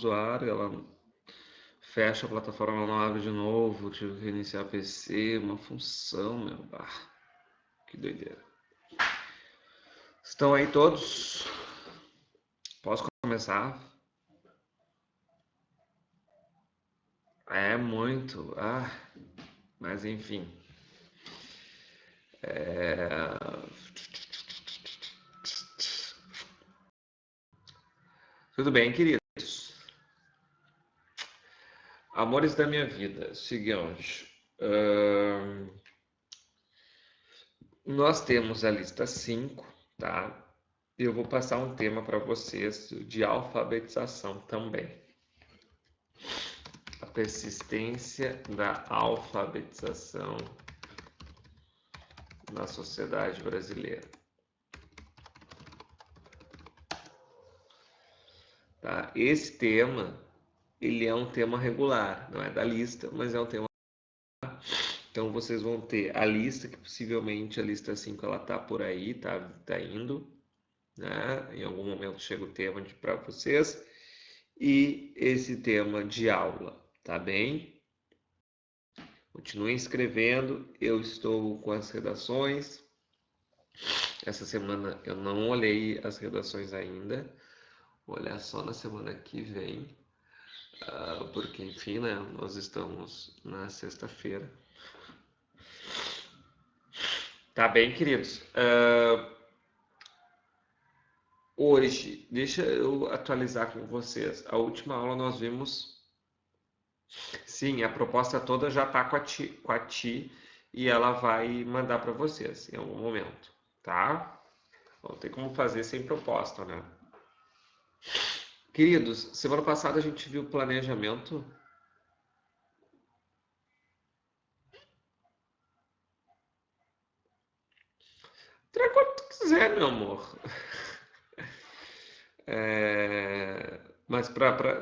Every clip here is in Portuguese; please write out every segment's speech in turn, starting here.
usuário, ela fecha a plataforma, não abre de novo, tive que reiniciar o PC, uma função, meu. Que doideira. Estão aí todos? Posso começar? É muito. Mas enfim. Tudo bem, queridos. Amores da minha vida, seguinte. Nós temos a lista 5, tá? Eu vou passar um tema para vocês de alfabetização também. A persistência da alfabetização na sociedade brasileira. Tá? Esse tema, ele é um tema regular, não é da lista, mas é um tema. Então vocês vão ter a lista, que possivelmente a lista 5 ela tá por aí, tá indo, né? Em algum momento chega o tema para vocês. E esse tema de aula, tá bem? Continuem escrevendo, eu estou com as redações. Essa semana eu não olhei as redações ainda, vou olhar só na semana que vem, porque enfim, né, nós estamos na sexta-feira. Tá bem, queridos? Hoje, deixa eu atualizar com vocês. A última aula nós vimos. Sim, a proposta toda já está com a Ti e ela vai mandar para vocês em algum momento, tá? Não tem como fazer sem proposta, né? Queridos, semana passada a gente viu planejamento. Traga quando tu quiser, meu amor. Mas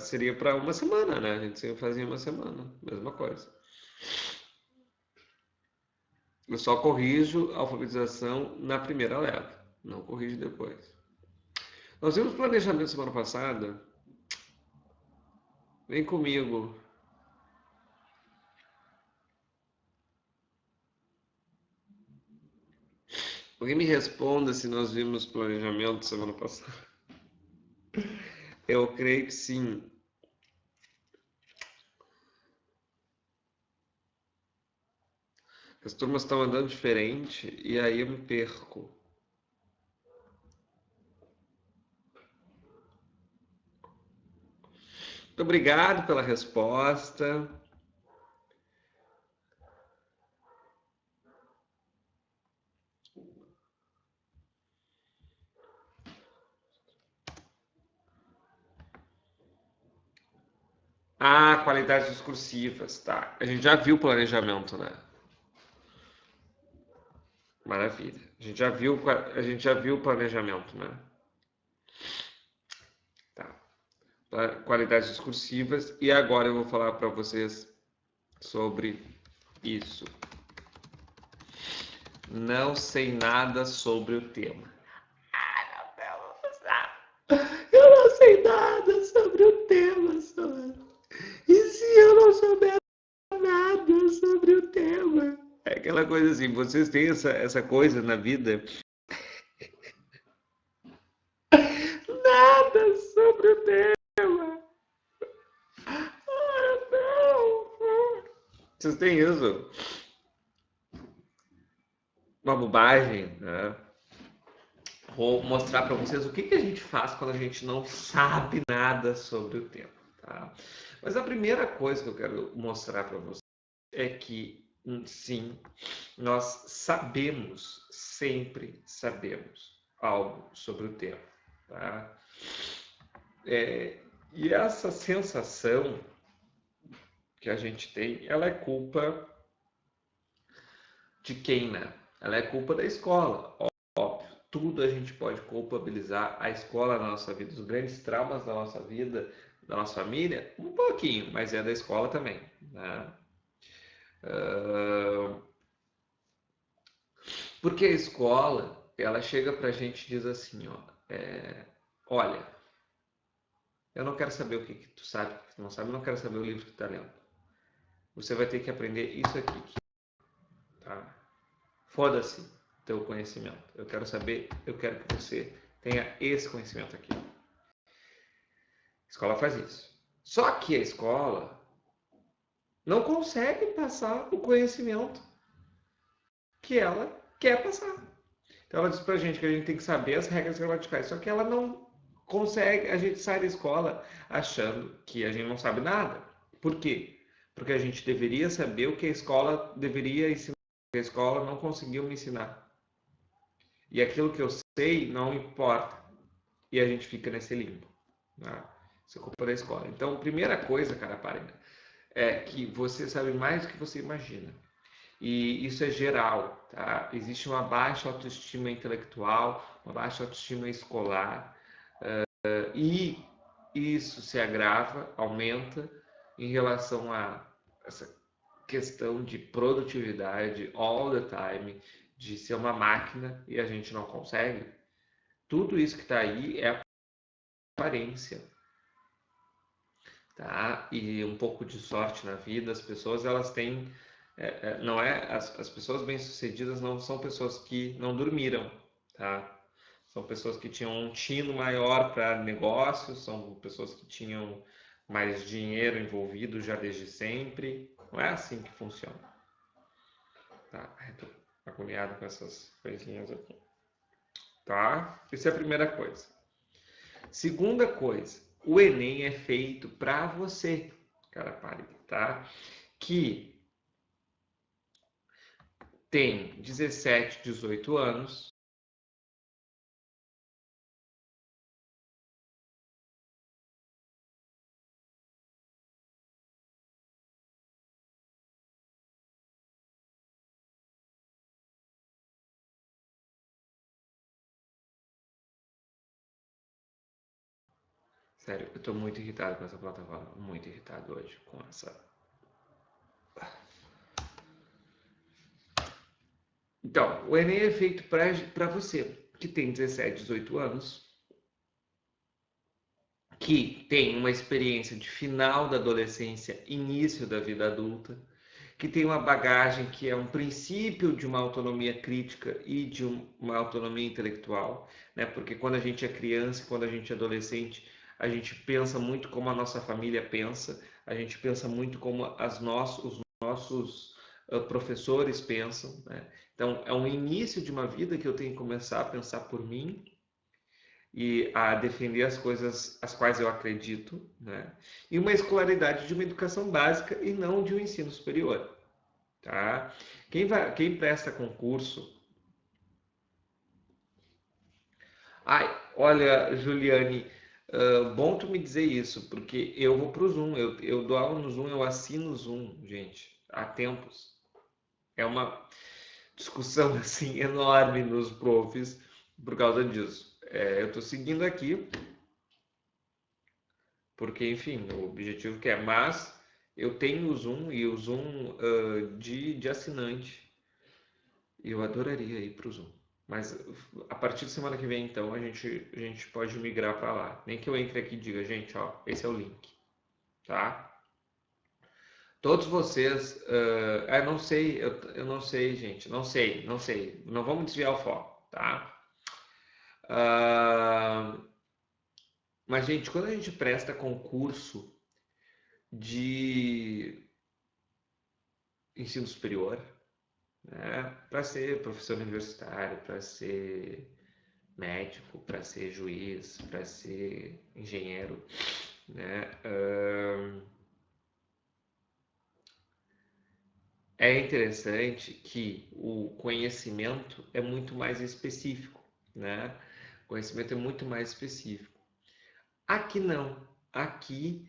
seria para uma semana, né? A gente sempre fazia uma semana, mesma coisa. Eu só corrijo a alfabetização na primeira leva, não corrijo depois. Nós vimos planejamento semana passada. Vem comigo. Alguém me responda se nós vimos planejamento semana passada. Eu creio que sim. As turmas estão andando diferente e aí eu me perco. Muito obrigado pela resposta. Qualidades discursivas, tá. A gente já viu o planejamento, né? Maravilha. A gente já viu o planejamento, né? Tá. Qualidades discursivas. E agora eu vou falar para vocês sobre isso. Não sei nada sobre o tema. Eu não sei nada sobre o tema, Sora. E se eu não souber nada sobre o tema? É aquela coisa assim, vocês têm essa coisa na vida. Nada sobre o tema. Não. Vocês têm isso? Uma bobagem, né? Vou mostrar para vocês o que a gente faz quando a gente não sabe nada sobre o tema, tá? Mas a primeira coisa que eu quero mostrar para vocês é que, sim, nós sempre sabemos algo sobre o tema, tá? E essa sensação que a gente tem, ela é culpa de quem, né? Ela é culpa da escola, óbvio. Tudo a gente pode culpabilizar a escola na nossa vida, os grandes traumas da nossa vida, da nossa família, um pouquinho, mas é da escola também, né? Porque a escola, ela chega pra gente e diz assim, ó, olha, Eu não quero saber o que tu sabe, o que tu não sabe, eu não quero saber o livro que tu tá lendo. Você vai ter que aprender isso aqui, tá? Foda-se teu conhecimento. Eu quero saber, eu quero que você tenha esse conhecimento aqui. A escola faz isso. Só que a escola não consegue passar o conhecimento que ela quer passar. Então ela diz pra gente que a gente tem que saber as regras gramaticais, só que ela não consegue, a gente sai da escola achando que a gente não sabe nada. Por quê? Porque a gente deveria saber o que a escola deveria ensinar, que a escola não conseguiu me ensinar. E aquilo que eu sei não importa. E a gente fica nesse limbo. Né? Isso é culpa da escola. Então, primeira coisa, cara, párida, é que você sabe mais do que você imagina. E isso é geral, tá? Existe uma baixa autoestima intelectual, uma baixa autoestima escolar, e isso se agrava, aumenta em relação a essa questão de produtividade all the time, de ser uma máquina e a gente não consegue. Tudo isso que está aí é aparência, tá? E um pouco de sorte na vida. As pessoas elas têm, não é, as pessoas bem-sucedidas não são pessoas que não dormiram, tá? São pessoas que tinham um tino maior para negócios, são pessoas que tinham mais dinheiro envolvido já desde sempre. Não é assim que funciona. Tá? Estou agoniado com essas coisinhas aqui. Tá? Essa é a primeira coisa. Segunda coisa, o Enem é feito para você, cara pálida, tá? Que tem 17, 18 anos. Sério, eu tô muito irritado com essa plataforma, muito irritado hoje com essa. Então, o Enem é feito para você que tem 17, 18 anos, que tem uma experiência de final da adolescência, início da vida adulta, que tem uma bagagem que é um princípio de uma autonomia crítica e de uma autonomia intelectual, né? Porque quando a gente é criança, quando a gente é adolescente, a gente pensa muito como a nossa família pensa, a gente pensa muito como os nossos professores pensam, né? Então, é um início de uma vida que eu tenho que começar a pensar por mim e a defender as coisas às quais eu acredito, né? E uma escolaridade de uma educação básica e não de um ensino superior, tá? Quem presta concurso... Ai, olha, Juliane, bom tu me dizer isso, porque eu vou pro Zoom, eu dou aula no Zoom, eu assino o Zoom, gente, há tempos. É uma discussão, assim, enorme nos profs por causa disso. Eu tô seguindo aqui, porque, enfim, o objetivo que é, mas eu tenho o Zoom e o Zoom de assinante. E eu adoraria ir para o Zoom. Mas a partir de semana que vem, então, a gente pode migrar para lá. Nem que eu entre aqui e diga, gente, ó, esse é o link, tá? Todos vocês, não sei, eu não sei, gente, não sei. Não vamos desviar o foco, tá? Ah, mas, gente, quando a gente presta concurso de ensino superior, né, para ser professor universitário, para ser médico, para ser juiz, para ser engenheiro, né? É interessante que o conhecimento é muito mais específico, né? O conhecimento é muito mais específico. Aqui não. Aqui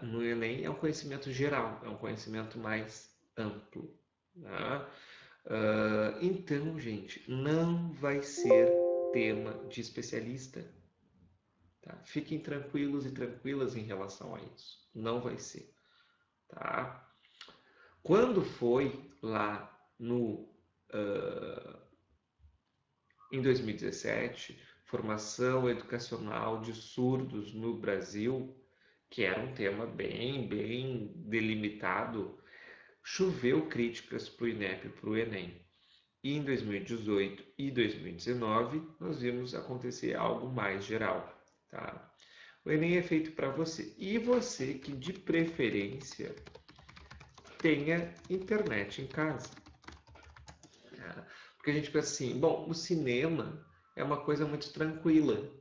no Enem é um conhecimento geral, é um conhecimento mais amplo. Né? Então, gente, não vai ser tema de especialista. Tá? Fiquem tranquilos e tranquilas em relação a isso. Não vai ser. Tá? Quando foi lá no, em 2017, formação educacional de surdos no Brasil, que era um tema bem delimitado, choveu críticas para o INEP e para o Enem. E em 2018 e 2019, nós vimos acontecer algo mais geral. Tá? O Enem é feito para você. E você que, de preferência, tenha internet em casa. Tá? Porque a gente pensa assim, bom, o cinema é uma coisa muito tranquila,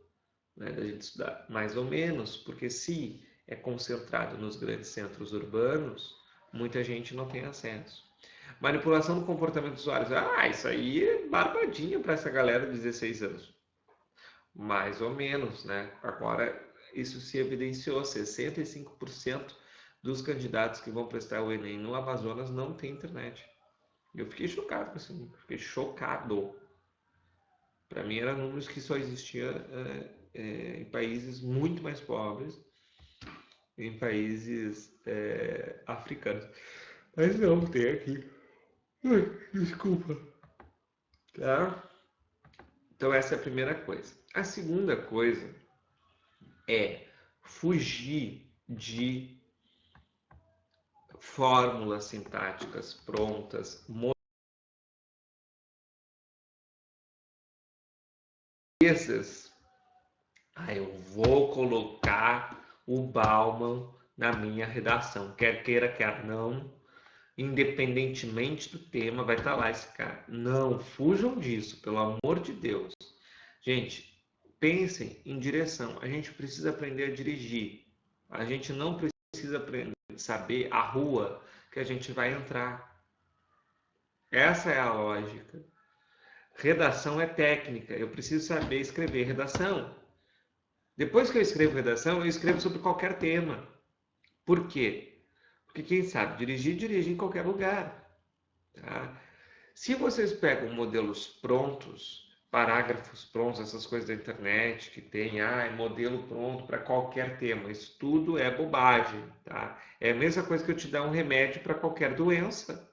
né, da gente estudar, mais ou menos, porque se é concentrado nos grandes centros urbanos, muita gente não tem acesso. Manipulação do comportamento dos usuários. Isso aí é barbadinha para essa galera de 16 anos. Mais ou menos, né? Agora, isso se evidenciou. 65% dos candidatos que vão prestar o Enem no Amazonas não tem internet. Eu fiquei chocado com isso. Fiquei chocado. Para mim, eram números que só existiam em países muito mais pobres, em países africanos. Mas não, tem aqui. Desculpa. Tá? Então, essa é a primeira coisa. A segunda coisa é fugir de fórmulas sintáticas prontas, modestas. Eu vou colocar o Bauman na minha redação, quer queira, quer não, independentemente do tema, vai estar lá esse cara. Não, fujam disso, pelo amor de Deus. Gente, pensem em direção. A gente precisa aprender a dirigir. A gente não precisa aprender a saber a rua que a gente vai entrar. Essa é a lógica. Redação é técnica. Eu preciso saber escrever redação. Depois que eu escrevo redação, eu escrevo sobre qualquer tema. Por quê? Porque quem sabe dirigir, dirige em qualquer lugar. Tá? Se vocês pegam modelos prontos, parágrafos prontos, essas coisas da internet que tem, modelo pronto para qualquer tema, isso tudo é bobagem. Tá? É a mesma coisa que eu te dar um remédio para qualquer doença.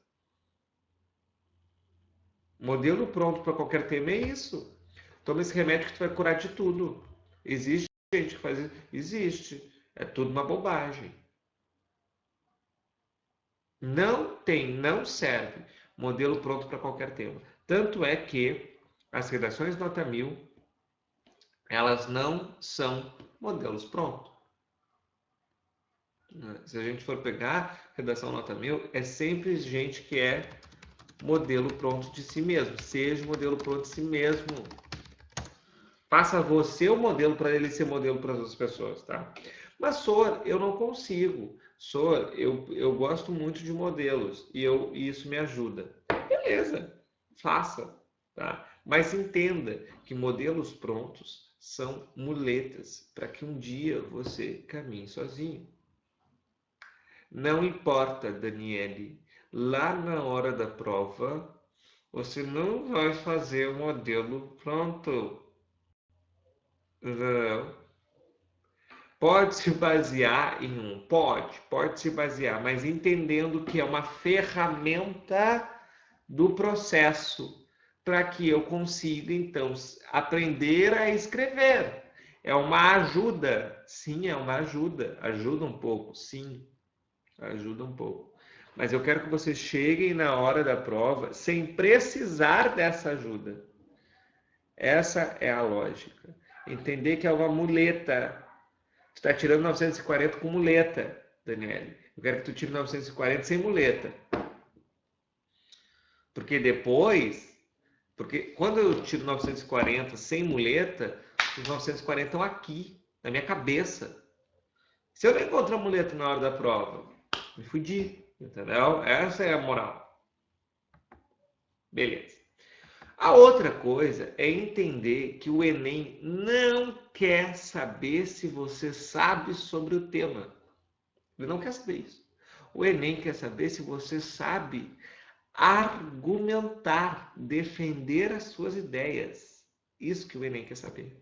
Modelo pronto para qualquer tema é isso. Toma esse remédio que tu vai curar de tudo. Existe gente que faz isso? Existe. É tudo uma bobagem. Não serve modelo pronto para qualquer tema. Tanto é que as redações nota 1000, elas não são modelos prontos. Se a gente for pegar redação nota 1000, é sempre gente que é modelo pronto de si mesmo. Seja modelo pronto de si mesmo. Faça você o modelo para ele ser modelo para as outras pessoas, tá? Mas SOR, eu não consigo. SOR, eu gosto muito de modelos e isso me ajuda. Beleza, faça, tá? Mas entenda que modelos prontos são muletas para que um dia você caminhe sozinho. Não importa, Daniele, lá na hora da prova, você não vai fazer o modelo pronto. Não. Pode se basear em um? Pode se basear, mas entendendo que é uma ferramenta do processo para que eu consiga, então, aprender a escrever. É uma ajuda, sim, é uma ajuda. Ajuda um pouco, sim, ajuda um pouco. Mas eu quero que vocês cheguem na hora da prova sem precisar dessa ajuda. Essa é a lógica. Entender que é uma muleta. Tu está tirando 940 com muleta, Daniele. Eu quero que tu tire 940 sem muleta. Porque quando eu tiro 940 sem muleta, os 940 estão aqui, na minha cabeça. Se eu não encontrar a muleta na hora da prova, me fudi, entendeu? Essa é a moral. Beleza. A outra coisa é entender que o Enem não quer saber se você sabe sobre o tema. Ele não quer saber isso. O Enem quer saber se você sabe argumentar, defender as suas ideias. Isso que o Enem quer saber.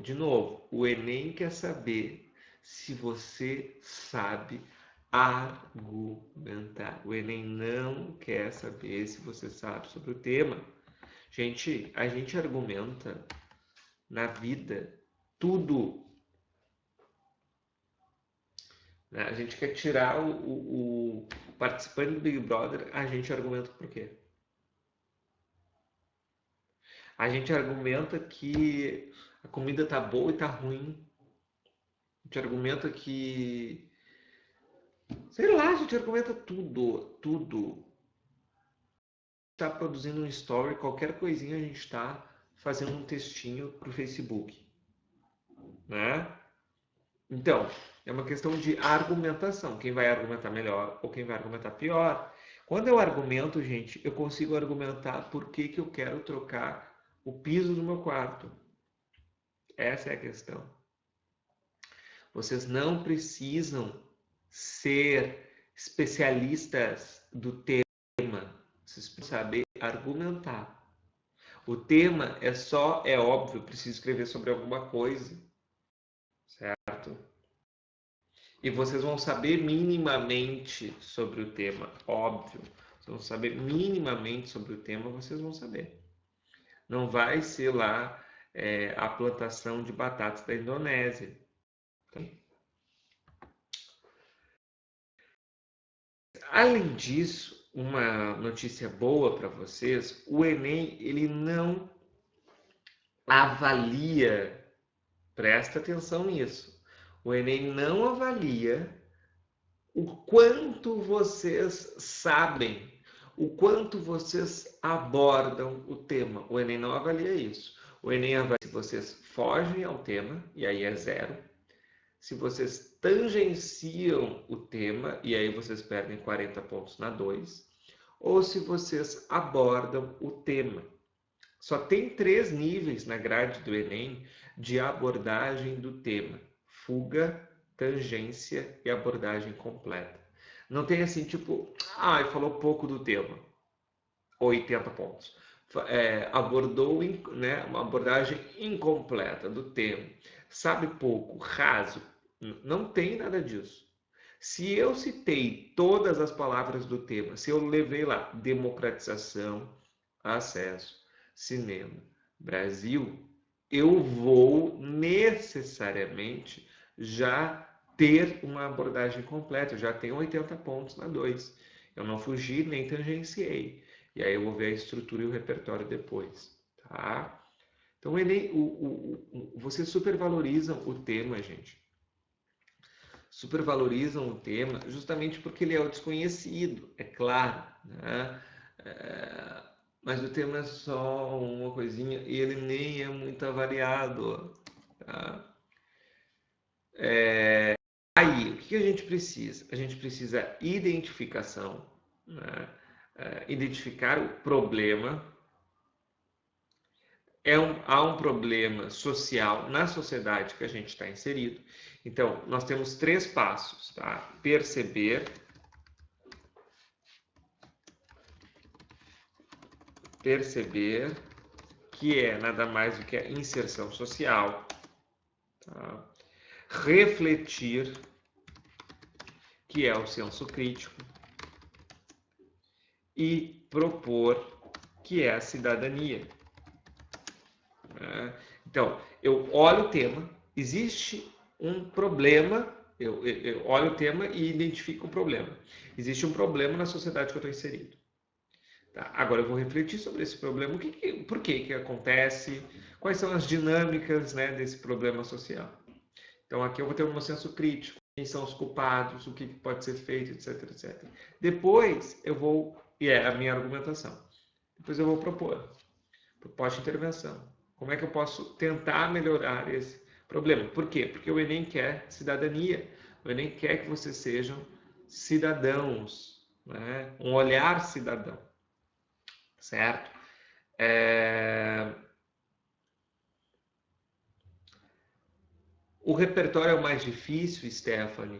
De novo, o Enem quer saber se você sabe argumentar. O Enem não quer saber se você sabe sobre o tema. Gente, a gente argumenta na vida tudo, né? A gente quer tirar o participante do Big Brother, a gente argumenta por quê? A gente argumenta que a comida tá boa e tá ruim. A gente argumenta que, sei lá, a gente argumenta tudo, tudo. Está produzindo um story, qualquer coisinha a gente está fazendo um textinho para o Facebook, né? Então, é uma questão de argumentação. Quem vai argumentar melhor ou quem vai argumentar pior. Quando eu argumento, gente, eu consigo argumentar por que que eu quero trocar o piso do meu quarto. Essa é a questão. Vocês não precisam ser especialistas do tema. Vocês precisam saber argumentar. O tema é óbvio, preciso escrever sobre alguma coisa, certo? E vocês vão saber minimamente sobre o tema, óbvio. Vocês vão saber minimamente sobre o tema, vocês vão saber. Não vai ser lá a plantação de batatas da Indonésia. Além disso, uma notícia boa para vocês, o Enem ele não avalia, presta atenção nisso, o Enem não avalia o quanto vocês sabem, o quanto vocês abordam o tema. O Enem não avalia isso. O Enem avalia se vocês fogem ao tema, e aí é 0. Se vocês tangenciam o tema, e aí vocês perdem 40 pontos na 2. Ou se vocês abordam o tema. Só tem 3 níveis na grade do Enem de abordagem do tema: fuga, tangência e abordagem completa. Não tem assim, tipo, falou pouco do tema, 80 pontos. Abordou, né, uma abordagem incompleta do tema. Sabe pouco, raso. Não tem nada disso. Se eu citei todas as palavras do tema, se eu levei lá democratização, acesso, cinema, Brasil, eu vou necessariamente já ter uma abordagem completa. Eu já tenho 80 pontos na 2. Eu não fugi nem tangenciei. E aí eu vou ver a estrutura e o repertório depois. Tá? Então, vocês supervalorizam o tema, gente. Supervalorizam o tema justamente porque ele é o desconhecido, é claro, né? Mas o tema é só uma coisinha e ele nem é muito avaliado. Tá? Aí, o que a gente precisa? A gente precisa identificação, né? Identificar o problema. Há um problema social na sociedade que a gente está inserido. Então, nós temos 3 passos, tá? Perceber, que é nada mais do que a inserção social, tá? Refletir, que é o senso crítico, e propor, que é a cidadania. Então, eu olho o tema, existe um problema, eu olho o tema e identifico o problema. Existe um problema na sociedade que eu estou inserido. Tá? Agora eu vou refletir sobre esse problema, por que acontece, quais são as dinâmicas, né, desse problema social. Então aqui eu vou ter um senso crítico, quem são os culpados, o que pode ser feito, etc, etc. Depois eu vou, e é a minha argumentação, depois eu vou propor, proposta de intervenção. Como é que eu posso tentar melhorar esse problema? Por quê? Porque o Enem quer cidadania, o Enem quer que vocês sejam cidadãos, né? Um olhar cidadão. Certo? O repertório é o mais difícil, Stephanie.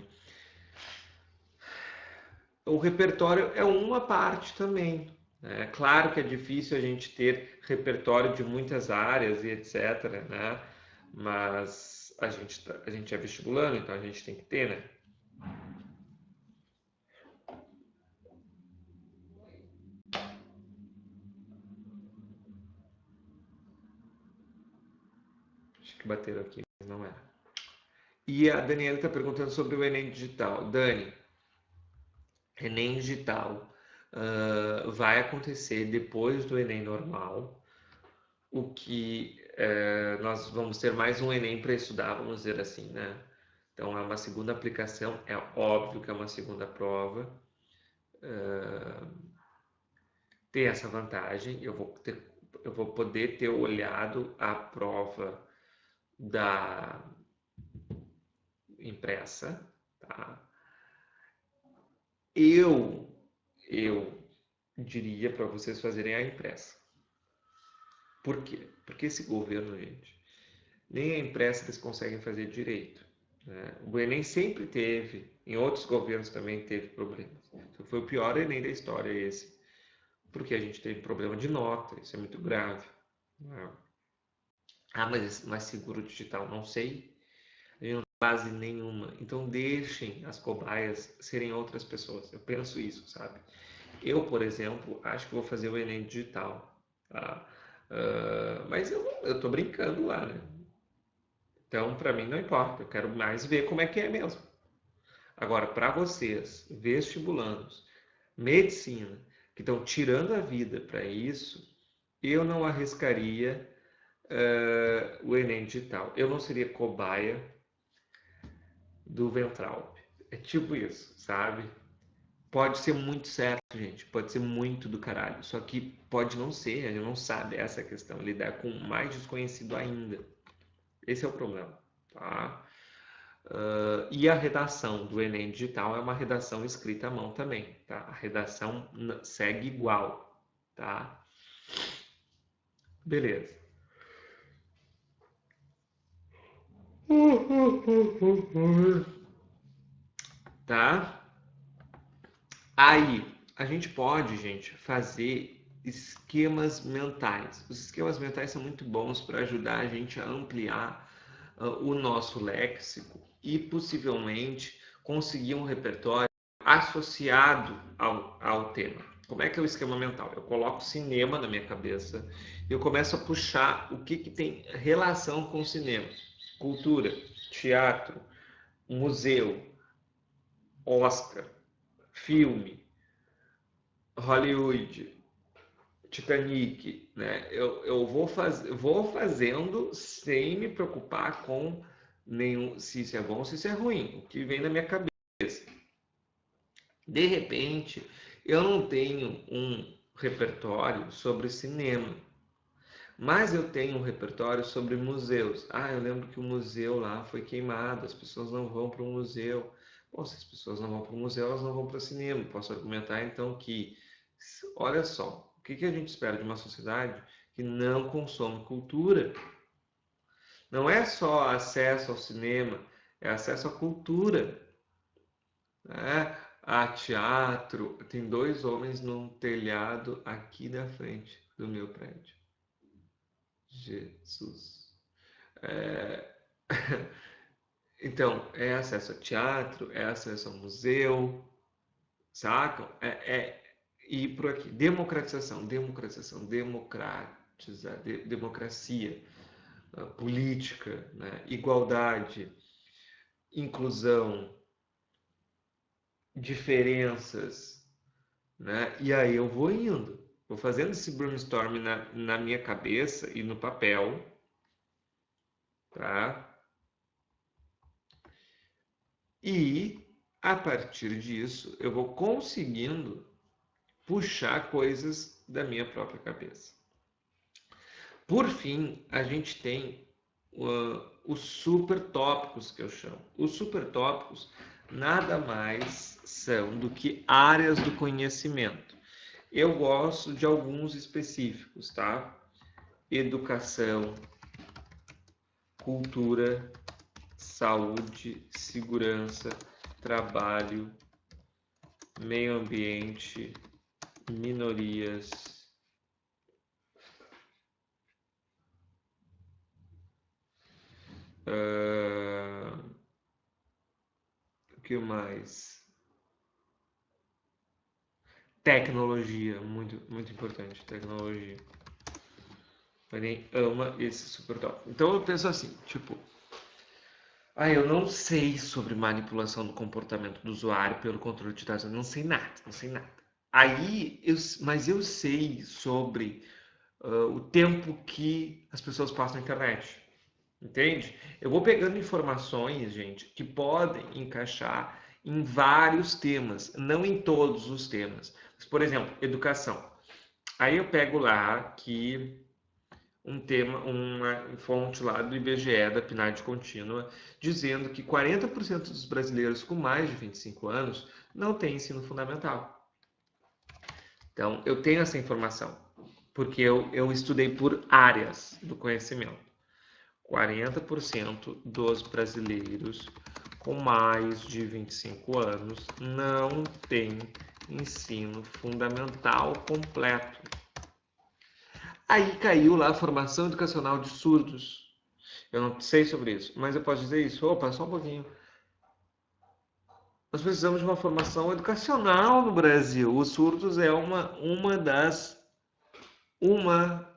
O repertório é uma parte também. É claro que é difícil a gente ter repertório de muitas áreas e etc, né? Mas a gente é vestibulando, então a gente tem que ter, né? que bateram aqui, mas não era. E a Daniela está perguntando sobre o Enem Digital. Dani, Enem Digital vai acontecer depois do Enem normal, o que nós vamos ter mais um Enem para estudar, vamos dizer assim, né? Então é uma segunda aplicação, é óbvio que é uma segunda prova. Ter essa vantagem, eu vou poder ter olhado a prova da impressa, tá? Eu diria para vocês fazerem a impressa. Por quê? Porque esse governo, gente, nem a impressa eles conseguem fazer direito, né? O Enem sempre teve, em outros governos também teve problemas. Então, foi o pior Enem da história esse, porque a gente teve problema de nota, isso é muito grave, né? Ah, mas seguro digital, não sei. A gente não tem base nenhuma. Então deixem as cobaias serem outras pessoas. Eu penso isso, sabe? Eu, por exemplo, acho que vou fazer o Enem digital, tá? Mas eu tô brincando lá, né? Então, para mim não importa. Eu quero mais ver como é que é mesmo. Agora, para vocês, vestibulandos, medicina, que estão tirando a vida para isso, eu não arriscaria o Enem digital. Eu não seria cobaia do Ventral. É tipo isso, sabe? Pode ser muito certo, gente. Pode ser muito do caralho. Só que pode não ser, a gente não sabe essa questão. Lidar com o mais desconhecido ainda. Esse é o problema, tá? E a redação do Enem digital é uma redação escrita à mão também, tá? A redação segue igual, tá? Beleza. Tá? Aí, a gente pode, gente, fazer esquemas mentais. Os esquemas mentais são muito bons para ajudar a gente a ampliar o nosso léxico e possivelmente conseguir um repertório associado ao tema. Como é que é o esquema mental? Eu coloco cinema na minha cabeça e eu começo a puxar o que tem relação com o cinema. Cultura, teatro, museu, Oscar, filme, Hollywood, Titanic, né? Eu vou fazendo sem me preocupar com nenhum, se isso é bom ou se isso é ruim, o que vem na minha cabeça. De repente, eu não tenho um repertório sobre cinema, mas eu tenho um repertório sobre museus. Ah, eu lembro que o museu lá foi queimado, as pessoas não vão para o museu. Bom, se as pessoas não vão para o museu, elas não vão para o cinema. Posso argumentar então que, olha só, o que a gente espera de uma sociedade que não consome cultura? Não é só acesso ao cinema, é acesso à cultura, né? A teatro. Tem dois homens num telhado aqui na frente do meu prédio. Jesus. É... Então, é acesso a teatro, é acesso ao museu, sacam? E por aqui, democracia, política, né? Igualdade, inclusão, diferenças, né? E aí eu vou indo, vou fazendo esse brainstorm na minha cabeça e no papel, tá? E a partir disso eu vou conseguindo puxar coisas da minha própria cabeça. Por fim, a gente tem os super tópicos que eu chamo. Os super tópicos nada mais são do que áreas do conhecimento. Eu gosto de alguns específicos, tá? Educação, cultura, saúde, segurança, trabalho, meio ambiente, minorias. O que mais? Tecnologia, muito, muito importante, tecnologia. O Enem ama esse super top. Então eu penso assim, tipo, eu não sei sobre manipulação do comportamento do usuário pelo controle de dados. Eu não sei nada, não sei nada. Mas eu sei sobre o tempo que as pessoas passam na internet. Entende? Eu vou pegando informações, gente, que podem encaixar em vários temas, não em todos os temas. Mas, por exemplo, educação. Aí eu pego lá que um tema, uma fonte lá do IBGE, da PNAD contínua, dizendo que 40% dos brasileiros com mais de 25 anos não têm ensino fundamental. Então, eu tenho essa informação, porque eu estudei por áreas do conhecimento. 40% dos brasileiros com mais de 25 anos não têm ensino fundamental completo. Aí caiu lá a formação educacional de surdos. Eu não sei sobre isso, mas eu posso dizer isso. Opa, só um pouquinho. Nós precisamos de uma formação educacional no Brasil. Os surdos é uma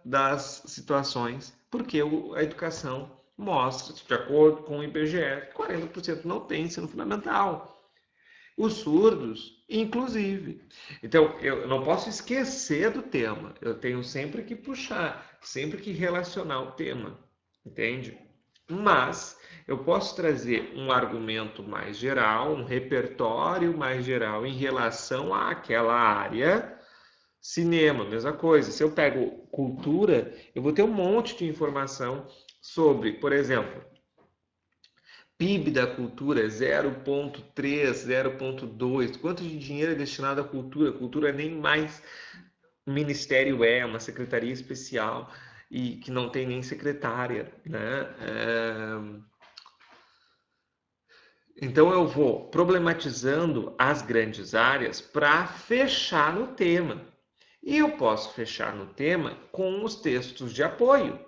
das situações, porque a educação mostra, de acordo com o IBGE, que 40% não tem ensino fundamental. Os surdos, inclusive. Então, eu não posso esquecer do tema. Eu tenho sempre que puxar, sempre que relacionar o tema. Entende? Mas eu posso trazer um argumento mais geral, um repertório mais geral em relação àquela área. Cinema, mesma coisa. Se eu pego cultura, eu vou ter um monte de informação sobre, por exemplo, PIB da cultura é 0,3, 0,2. Quanto de dinheiro é destinado à cultura? Cultura nem mais ministério uma secretaria especial e que não tem nem secretária, né? Então eu vou problematizando as grandes áreas para fechar no tema. E eu posso fechar no tema com os textos de apoio,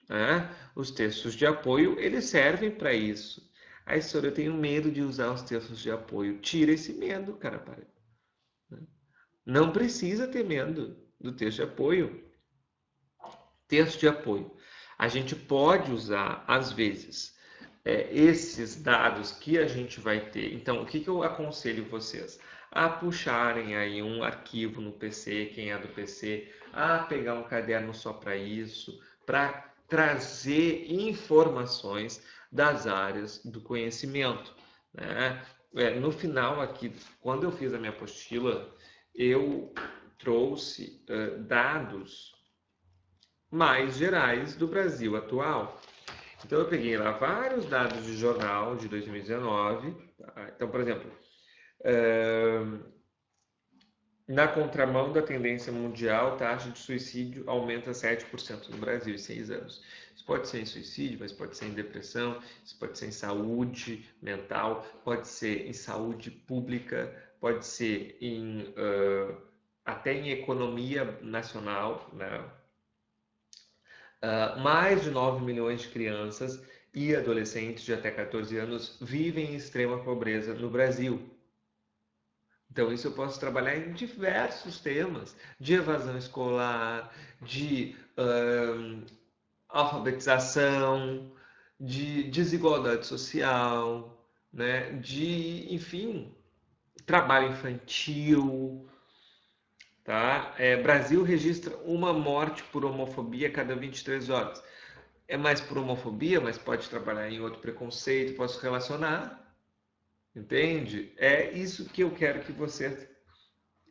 né? Os textos de apoio, eles servem para isso. A história, eu tenho medo de usar os textos de apoio. Tira esse medo, cara. Não precisa ter medo do texto de apoio. Texto de apoio. A gente pode usar, às vezes, esses dados que a gente vai ter. Então, o que eu aconselho vocês? A puxarem aí um arquivo no PC, quem é do PC, a pegar um caderno só para isso, para trazer informações das áreas do conhecimento, né? No final aqui, quando eu fiz a minha apostila, eu trouxe dados mais gerais do Brasil atual. Então eu peguei lá vários dados de jornal de 2019. Tá? Então, por exemplo, na contramão da tendência mundial, a taxa de suicídio aumenta 7% no Brasil em 6 anos. Isso pode ser em suicídio, mas pode ser em depressão, isso pode ser em saúde mental, pode ser em saúde pública, pode ser até em economia nacional, né? Mais de 9 milhões de crianças e adolescentes de até 14 anos vivem em extrema pobreza no Brasil. Então, isso eu posso trabalhar em diversos temas, de evasão escolar, de alfabetização, de desigualdade social, né? De, enfim, trabalho infantil. Tá? Brasil registra uma morte por homofobia a cada 23 horas. É mais por homofobia, mas pode trabalhar em outro preconceito, posso relacionar, entende? É isso que eu quero que você...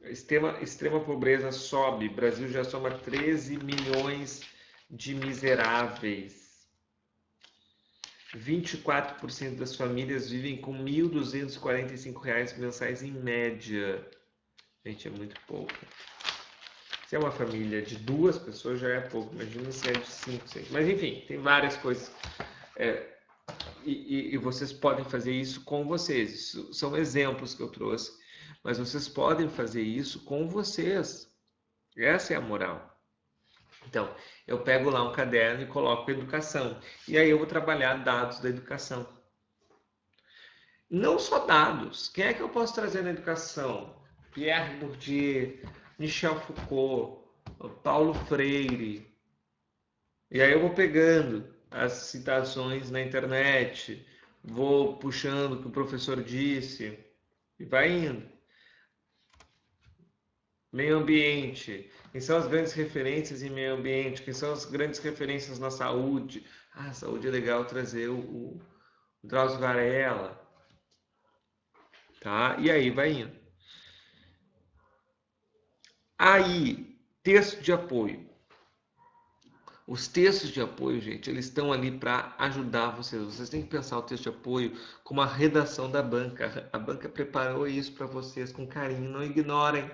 Extrema pobreza sobe, Brasil já soma 13 milhões de miseráveis. 24% das famílias vivem com R$ 1.245 mensais em média. Gente, é muito pouco. Se é uma família de 2 pessoas, já é pouco. Imagina se é de 5, 6. Mas enfim, tem várias coisas. E vocês podem fazer isso com vocês. Isso são exemplos que eu trouxe. Mas vocês podem fazer isso com vocês. Essa é a moral. Então, eu pego lá um caderno e coloco educação. E aí eu vou trabalhar dados da educação. Não só dados. Quem é que eu posso trazer na educação? Pierre Bourdieu, Michel Foucault, Paulo Freire, E aí eu vou pegando as citações na internet, vou puxando o que o professor disse e vai indo. Meio ambiente. Quem são as grandes referências em meio ambiente? Quem são as grandes referências na saúde? Ah, saúde é legal trazer o Drauzio Varela, tá? E aí vai indo. Aí, texto de apoio. Os textos de apoio, gente, eles estão ali para ajudar vocês. Vocês têm que pensar o texto de apoio como a redação da banca. A banca preparou isso para vocês com carinho. Não ignorem.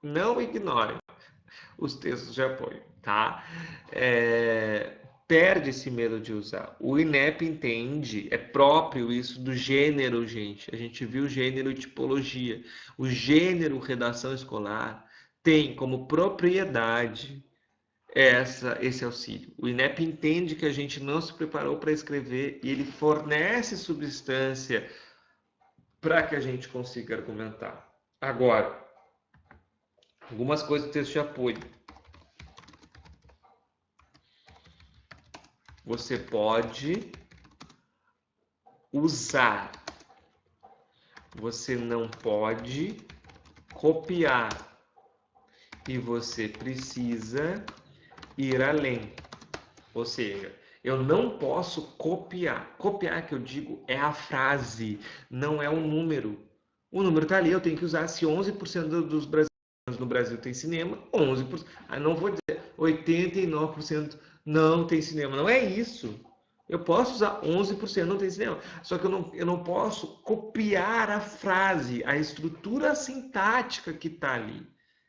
Não ignorem os textos de apoio, tá? Perde esse medo de usar. O INEP entende, é próprio isso do gênero, gente. A gente viu gênero e tipologia. O gênero redação escolar tem como propriedade esse auxílio. O INEP entende que a gente não se preparou para escrever e ele fornece substância para que a gente consiga argumentar. Agora, algumas coisas do texto de apoio. Você pode usar, você não pode copiar e você precisa ir além. Ou seja, eu não posso copiar. Copiar, que eu digo, é a frase, não é o número. O número está ali, eu tenho que usar. Se 11% dos brasileiros no Brasil tem cinema, 11%. Não vou dizer 89% não tem cinema. Não é isso. Eu posso usar 11% não tem cinema. Só que eu não posso copiar a frase, a estrutura sintática que está ali.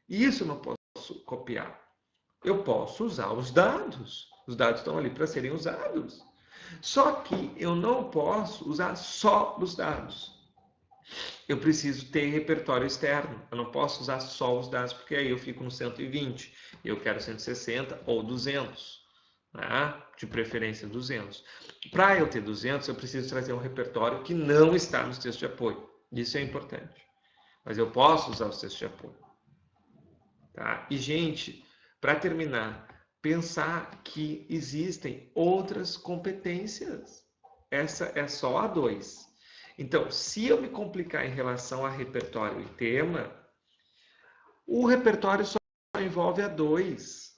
Isso eu não posso copiar. Eu posso usar os dados. Os dados estão ali para serem usados. Só que eu não posso usar só os dados. Eu preciso ter repertório externo. Eu não posso usar só os dados, porque aí eu fico no 120. Eu quero 160 ou 200. Né? De preferência 200. Para eu ter 200, eu preciso trazer um repertório que não está nos textos de apoio. Isso é importante. Mas eu posso usar os textos de apoio. Tá? E, gente, para terminar, pensar que existem outras competências. Essa é só a 2. Então, se eu me complicar em relação a repertório e tema, o repertório só envolve a 2.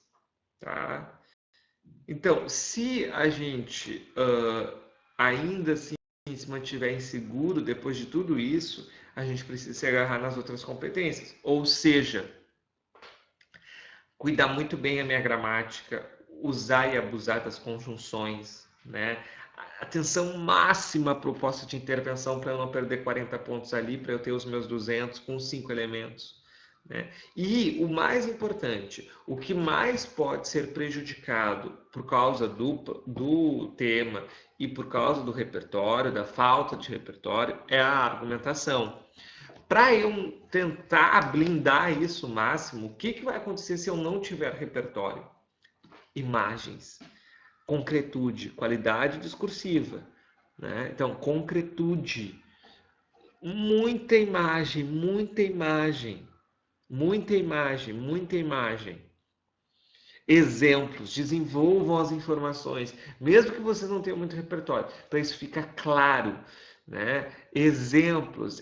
Tá? Então, se a gente ainda assim se mantiver inseguro depois de tudo isso, a gente precisa se agarrar nas outras competências. Ou seja, cuidar muito bem a minha gramática, usar e abusar das conjunções, né? Atenção máxima à proposta de intervenção para eu não perder 40 pontos ali, para eu ter os meus 200 com 5 elementos. Né? E o mais importante, o que mais pode ser prejudicado por causa do tema e por causa do repertório, da falta de repertório, é a argumentação. Para eu tentar blindar isso o máximo, o que vai acontecer se eu não tiver repertório? Imagens, concretude, qualidade discursiva. Né? Então, concretude, muita imagem, muita imagem, muita imagem, muita imagem. Exemplos, desenvolvam as informações, mesmo que você não tenha muito repertório, para isso ficar claro. Né? Exemplos,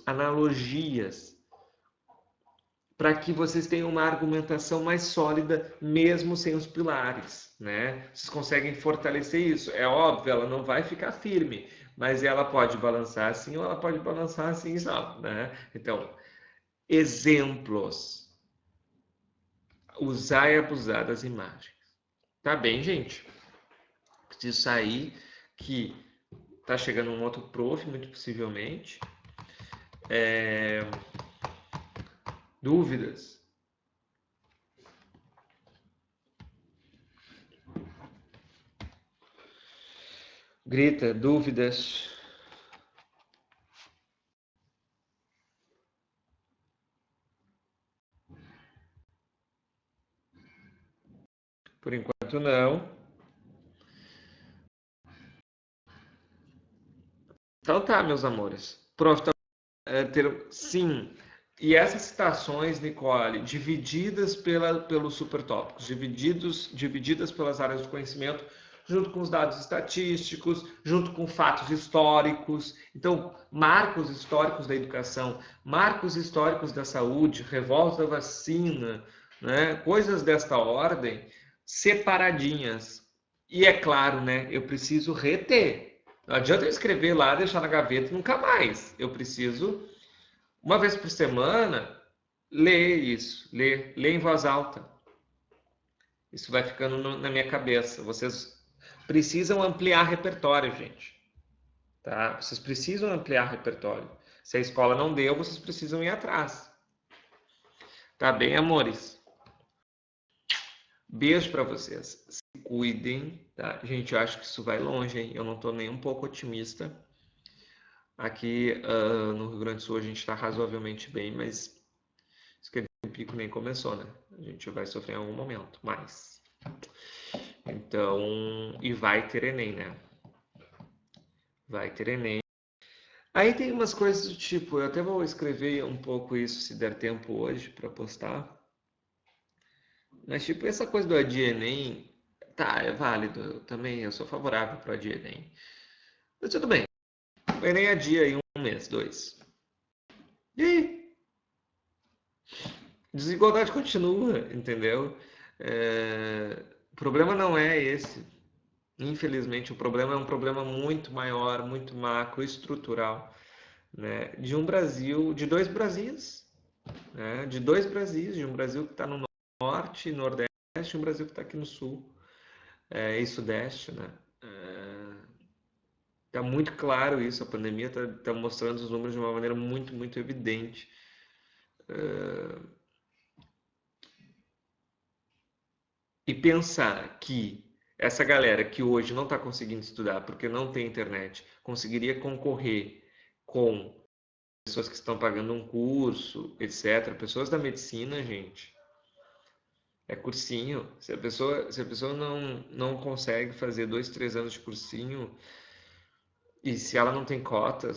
analogias, para que vocês tenham uma argumentação mais sólida, mesmo sem os pilares. Né? Vocês conseguem fortalecer isso. É óbvio, ela não vai ficar firme, mas ela pode balançar assim ou ela pode balançar assim só. Né? Então, exemplos. Usar e abusar das imagens. Tá bem, gente? Preciso sair, que tá chegando um outro prof, muito possivelmente. Dúvidas? Grita, dúvidas? Por enquanto não. Então tá, meus amores. Prof, sim, E essas citações, Nicole, divididas pelos supertópicos, divididas pelas áreas de conhecimento, junto com os dados estatísticos, junto com fatos históricos. Então, marcos históricos da educação, marcos históricos da saúde, revolta da vacina, né? Coisas desta ordem, separadinhas. E é claro, né? Eu preciso reter. Não adianta eu escrever lá, deixar na gaveta e nunca mais. Eu preciso, uma vez por semana, ler isso, ler em voz alta. Isso vai ficando na minha cabeça. Vocês precisam ampliar repertório, gente. Tá? Vocês precisam ampliar repertório. Se a escola não deu, vocês precisam ir atrás. Tá bem, amores? Beijo para vocês. Se cuidem, tá? Gente, eu acho que isso vai longe, hein? Eu não estou nem um pouco otimista. Aqui no Rio Grande do Sul a gente está razoavelmente bem, mas isso quer dizer que o pico nem começou, né? A gente vai sofrer em algum momento, mas... Então, e vai ter Enem, né? Vai ter Enem. Aí tem umas coisas do tipo, eu até vou escrever um pouco isso se der tempo hoje para postar. Mas tipo, essa coisa do Adia Enem, tá, é válido. Eu sou favorável para o Adia Enem. Mas tudo bem. O Enem adia em 1 mês, 2. E aí? Desigualdade continua, entendeu? O problema não é esse. Infelizmente, o problema é um problema muito maior, muito macro, estrutural, né? De um Brasil, de dois Brasis, né? De dois Brasis, de um Brasil que está no norte, nordeste, e um Brasil que está aqui no sul e sudeste, né? Está muito claro isso, a pandemia está mostrando os números de uma maneira muito, muito evidente. E pensar que essa galera que hoje não está conseguindo estudar porque não tem internet, conseguiria concorrer com pessoas que estão pagando um curso, etc. Pessoas da medicina, gente, é cursinho. Se a pessoa não consegue fazer 2, 3 anos de cursinho, e se ela não tem cotas,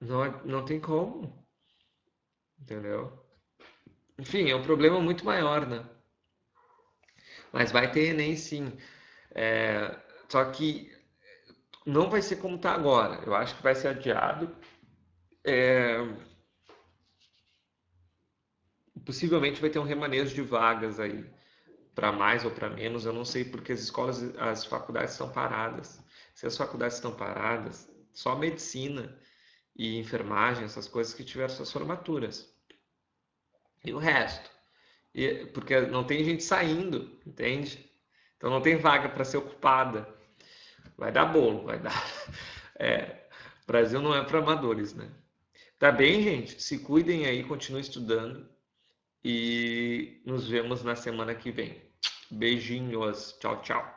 não tem como, entendeu? Enfim, é um problema muito maior, né? Mas vai ter Enem sim. Só que não vai ser como está agora. Eu acho que vai ser adiado. Possivelmente vai ter um remanejo de vagas aí, para mais ou para menos. Eu não sei porque as faculdades estão paradas. Se as faculdades estão paradas, só medicina e enfermagem, essas coisas que tiveram suas formaturas. E o resto? Porque não tem gente saindo, entende? Então não tem vaga para ser ocupada. Vai dar bolo, vai dar. Brasil não é para amadores, né? Tá bem, gente? Se cuidem aí, continuem estudando e nos vemos na semana que vem. Beijinhos. Tchau, tchau.